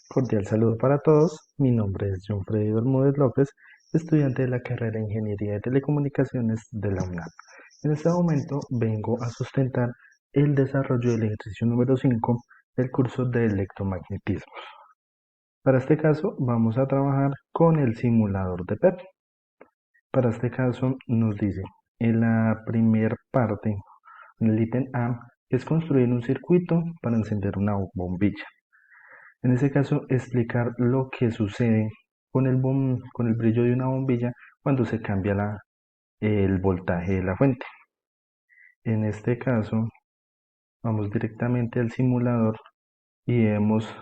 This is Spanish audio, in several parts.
Cordial saludo para todos. Mi nombre es John Freddy Bermúdez López, estudiante de la carrera de Ingeniería de Telecomunicaciones de la UNAM. En este momento vengo a sustentar el desarrollo del ejercicio número 5 del curso de electromagnetismo. Para este caso vamos a trabajar con el simulador de PEP. Para este caso nos dice en la primera parte, en el ítem A, es construir un circuito para encender una bombilla. En ese caso, explicar lo que sucede con el brillo de una bombilla cuando se cambia el voltaje de la fuente. En este caso, vamos directamente al simulador y vemos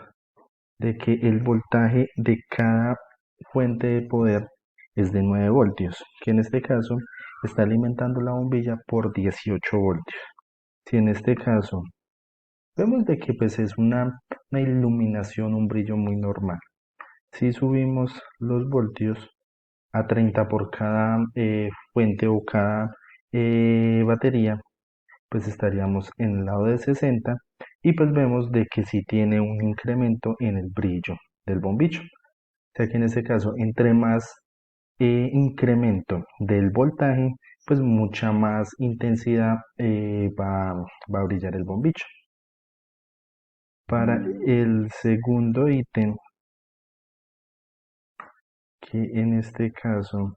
de que el voltaje de cada fuente de poder es de 9 voltios, que en este caso está alimentando la bombilla por 18 voltios. Si en este caso vemos de que pues es una iluminación, un brillo muy normal. Si subimos los voltios a 30 por cada fuente o cada batería, pues estaríamos en el lado de 60 y pues vemos de que sí tiene un incremento en el brillo del bombillo. O sea que en ese caso, entre más incremento del voltaje, pues mucha más intensidad va a brillar el bombillo. Para el segundo ítem, que en este caso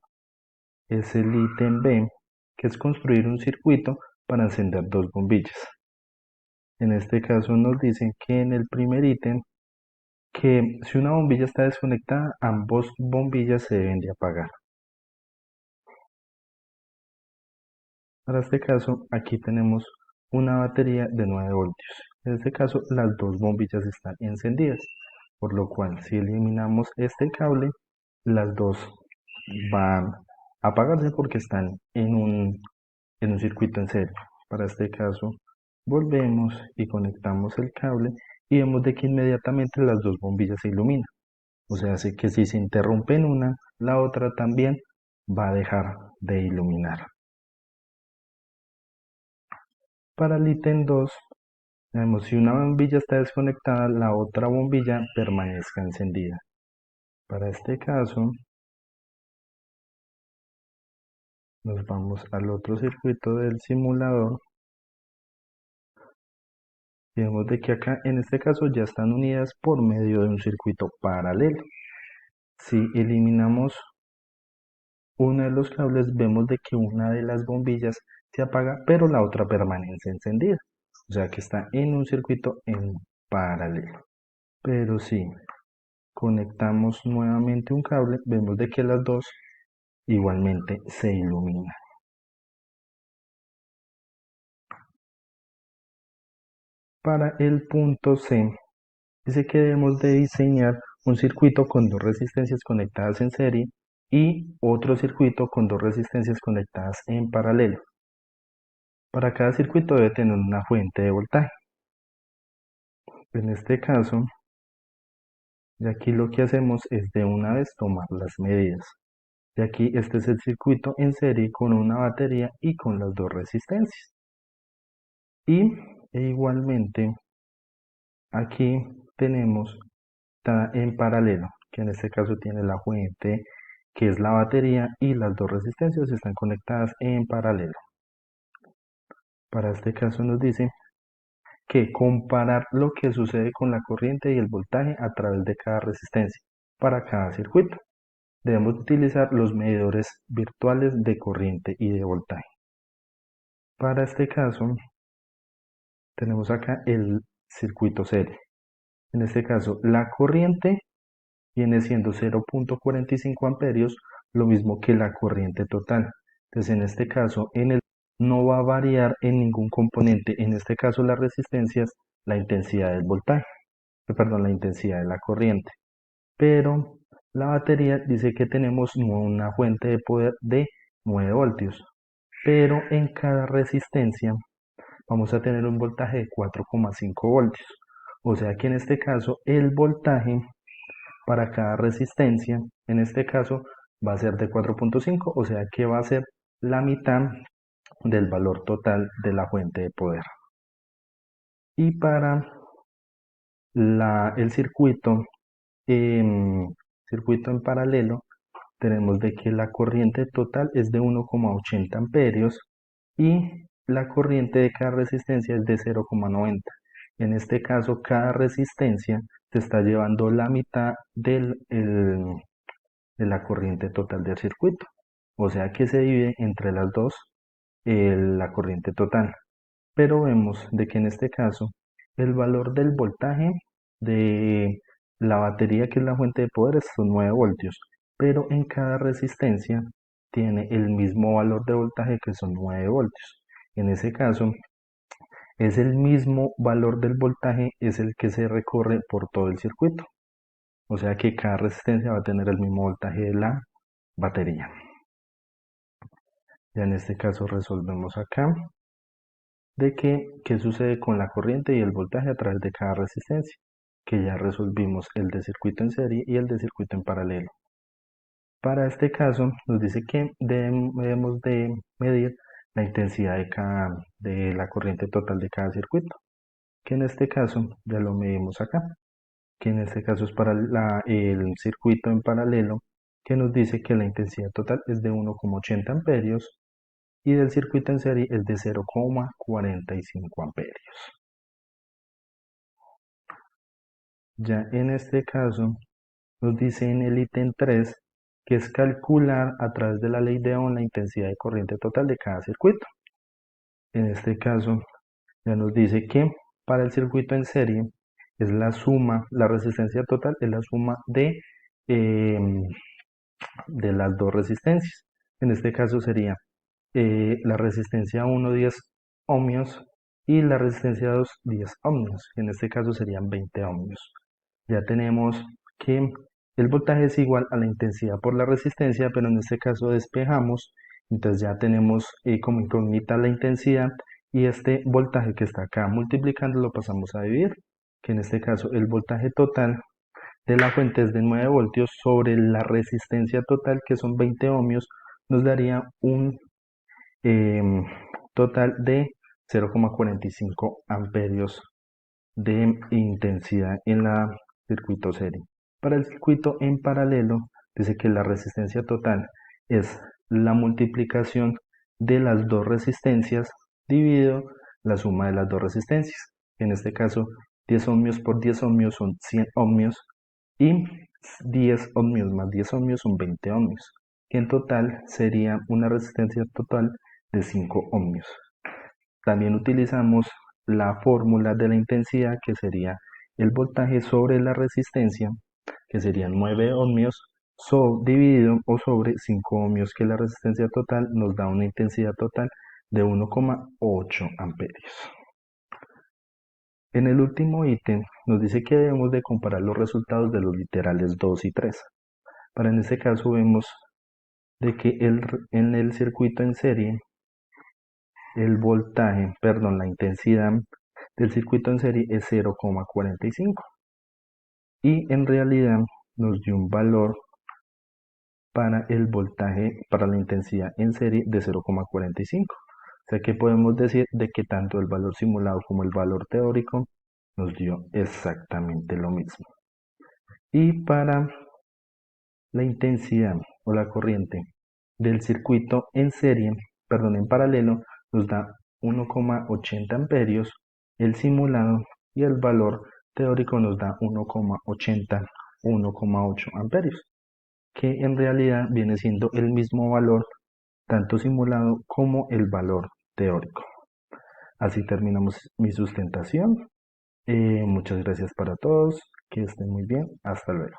es el ítem B, que es construir un circuito para encender dos bombillas. En este caso nos dicen que en el primer ítem, que si una bombilla está desconectada, ambos bombillas se deben de apagar. Para este caso, aquí tenemos una batería de 9 voltios. En este caso, las dos bombillas están encendidas, por lo cual si eliminamos este cable, las dos van a apagarse porque están en un circuito en serie. Para este caso, volvemos y conectamos el cable y vemos de que inmediatamente las dos bombillas se iluminan. O sea, así que si se interrumpe en una, la otra también va a dejar de iluminar. Para el ítem 2, vemos si una bombilla está desconectada, la otra bombilla permanezca encendida. Para este caso, nos vamos al otro circuito del simulador. Y vemos de que acá en este caso ya están unidas por medio de un circuito paralelo. Si eliminamos uno de los cables, vemos de que una de las bombillas se apaga, pero la otra permanece encendida. O sea que está en un circuito en paralelo. Pero si conectamos nuevamente un cable, vemos de que las dos igualmente se iluminan. Para el punto C, dice que debemos de diseñar un circuito con dos resistencias conectadas en serie y otro circuito con dos resistencias conectadas en paralelo. Para cada circuito debe tener una fuente de voltaje. En este caso, y aquí lo que hacemos es de una vez tomar las medidas. Y aquí este es el circuito en serie con una batería y con las dos resistencias. Y igualmente aquí tenemos en paralelo, que en este caso tiene la fuente que es la batería y las dos resistencias están conectadas en paralelo. Para este caso nos dice que comparar lo que sucede con la corriente y el voltaje a través de cada resistencia para cada circuito. Debemos utilizar los medidores virtuales de corriente y de voltaje. Para este caso tenemos acá el circuito serie. En este caso la corriente viene siendo 0.45 amperios, lo mismo que la corriente total. Entonces en este caso no va a variar en ningún componente, en este caso las resistencias, la intensidad del voltaje, perdón, la intensidad de la corriente. Pero la batería dice que tenemos una fuente de poder de 9 voltios, pero en cada resistencia vamos a tener un voltaje de 4,5 voltios. O sea que en este caso el voltaje para cada resistencia, en este caso va a ser de 4,5, o sea que va a ser la mitad del valor total de la fuente de poder. Y para el circuito circuito en paralelo, tenemos de que la corriente total es de 1,80 amperios y la corriente de cada resistencia es de 0,90. En este caso, cada resistencia se está llevando la mitad de la corriente total del circuito. O sea que se divide entre las dos la corriente total. Pero vemos de que en este caso el valor del voltaje de la batería, que es la fuente de poder, son 9 voltios, pero en cada resistencia tiene el mismo valor de voltaje, que son 9 voltios. En ese caso es el mismo valor del voltaje, es el que se recorre por todo el circuito. O sea que cada resistencia va a tener el mismo voltaje de la batería. Ya en este caso resolvemos acá de qué sucede con la corriente y el voltaje a través de cada resistencia, que ya resolvimos el de circuito en serie y el de circuito en paralelo. Para este caso nos dice que debemos de medir la intensidad de la corriente total de cada circuito, que en este caso ya lo medimos acá, que en este caso es para el circuito en paralelo, que nos dice que la intensidad total es de 1,80 amperios y del circuito en serie es de 0,45 amperios. Ya en este caso nos dice en el ítem 3 que es calcular a través de la ley de Ohm la intensidad de corriente total de cada circuito. En este caso ya nos dice que para el circuito en serie es la suma, la resistencia total es la suma de las dos resistencias. En este caso sería la resistencia 1 10 ohmios y la resistencia 2 10 ohmios, que en este caso serían 20 ohmios. Ya tenemos que el voltaje es igual a la intensidad por la resistencia, pero en este caso despejamos, entonces ya tenemos como incógnita la intensidad y este voltaje que está acá multiplicando lo pasamos a dividir, que en este caso el voltaje total de la fuente es de 9 voltios sobre la resistencia total, que son 20 ohmios, nos daría un total de 0,45 amperios de intensidad en la circuito serie. Para el circuito en paralelo, dice que la resistencia total es la multiplicación de las dos resistencias dividido la suma de las dos resistencias. En este caso, 10 ohmios por 10 ohmios son 100 ohmios y 10 ohmios más 10 ohmios son 20 ohmios, que en total sería una resistencia total de 5 ohmios. También utilizamos la fórmula de la intensidad, que sería el voltaje sobre la resistencia, que serían 9 ohmios, dividido o sobre 5 ohmios, que la resistencia total nos da una intensidad total de 1,8 amperios. En el último ítem nos dice que debemos de comparar los resultados de los literales 2 y 3. Para en este caso vemos de que en el circuito en serie el voltaje, perdón, la intensidad del circuito en serie es 0,45 y en realidad nos dio un valor para el voltaje, para la intensidad en serie de 0,45. O sea que podemos decir de que tanto el valor simulado como el valor teórico nos dio exactamente lo mismo. Y para la intensidad o la corriente del circuito en serie, perdón, en paralelo, nos da 1,80 amperios el simulado y el valor teórico nos da 1,80, 1,8 amperios, que en realidad viene siendo el mismo valor tanto simulado como el valor teórico. Así terminamos mi sustentación. Muchas gracias para todos, que estén muy bien, hasta luego.